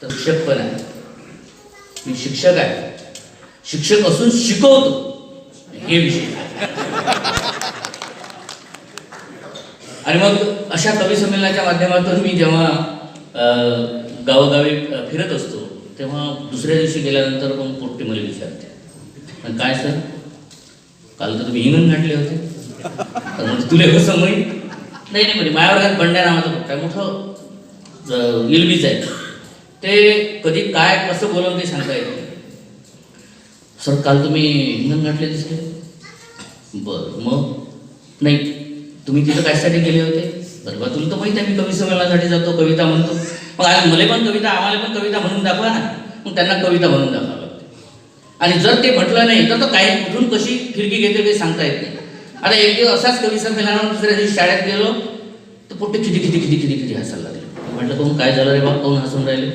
तर शिक्षक पण आहे. मी शिक्षक आहे, शिक्षक असून शिकवतो हे विषय. आणि मग अशा कवी संमेलनाच्या माध्यमातून मी जेव्हा गावोगावी फिरत असतो तेव्हा दुसऱ्या दिवशी गेल्यानंतर पण पोट्टे मला विचारते, पण काय सर काल तर तुम्ही हिंगण घातले होते, तर म्हणजे तुला कसं माहीत? नाही नाही म्हणजे माझ्या वर्गात बंड्या नावाचं काय मोठं इलबीच आहे, ते कधी काय कसं बोलवून ते सांगता येत नाही. सर काल तुम्ही हिंगण घातले दिसले. बरं मग नाही तुम्ही तिथं कशासाठी गेले होते? बरं बा तुला तर माहीत आहे मी कवी संमेलनासाठी जातो, कविता म्हणतो. मग आज मला पण कविता, आम्हाला पण कविता म्हणून दाखवा ना. मग त्यांना कविता म्हणून दाखवावं लागते. आणि जर ते म्हटलं नाही तर काही कुठून कशी फिरकी घेते ते सांगता येत नाही. आता एक दिवस असाच कवी संमेलनावर दुसऱ्या दिवशी शाळेत गेलो तर पोट्टे खिदी खिदी खिदी खिदी खिदी हसायला लागले. म्हटलं कोण काय झालं रे बा, कोण हसून राहिले?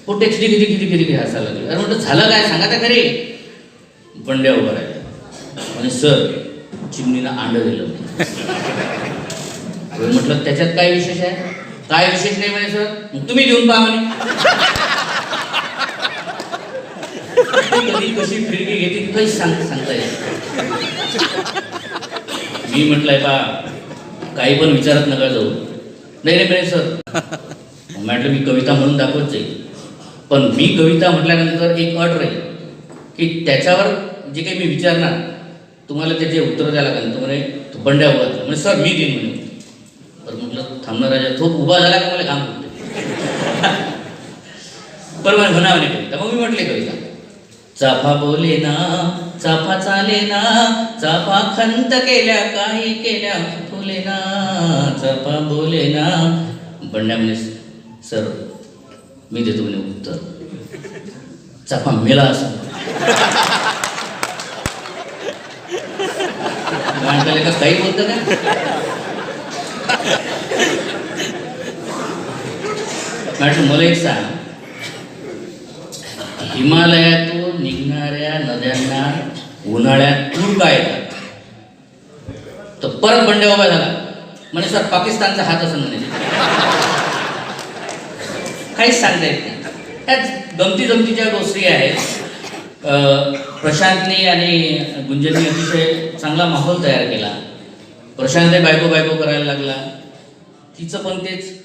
पोट्टे खिदी खिदी खिदी खिदी खिदी हसायला लागले. अरे म्हटलं झालं काय सांगा त्या खरे. बंड्या उभा राहिला आणि सर चिमणीनं अंड दिलं. म्हटलं त्याच्यात काय विशेष आहे? काय विशेष नाही म्हणे सर. मग तुम्ही देऊन पहा म्हणे. कधी कशी फिरकी घेते काहीच सांगता येत. मी म्हटलंय पा काही पण विचारत नका जाऊ. नाही नाही म्हणे सर. म्हटलं मी कविता म्हणून दाखवत जाईल, पण मी कविता म्हटल्यानंतर एक अट राहील की त्याच्यावर जे काही मी विचारणार तुम्हाला त्याचे उत्तर द्यायला लागेल. तो म्हणे तो बंड्या उभा झाला म्हणजे सर मी देईन म्हणे. तर म्हटलं थांबणार राजा तो उभा झाला का मला काम करते. पण मला म्हणा म्हणे कविता. मग मी म्हटले कविता. चाफा बोले ना चाफा चाले ना, चाफा खंत केल्या काही केल्या फुले ना, चाफा बोले ना. बंड्या म्हणे सर मी देतो म्हणे उत्तर. चाफा मेला असं माणसाला का काही बोलतं का? मॅडम मला एक सांग, हिमालयातून निघणाऱ्या नद्यांना उन्हाळ्यात पूर का येतात? तर परत बंड्या उभा झाला म्हणे सर पाकिस्तानचा हात असं म्हणे. काहीच सांगता येत नाही. त्याच गमती जमतीच्या गोष्टी आहेत. प्रशांतने आणि गुंजनने अतिशय चांगला माहोल तयार केला. प्रशांत बायको बायको करायला लागला, तिचं पण तेच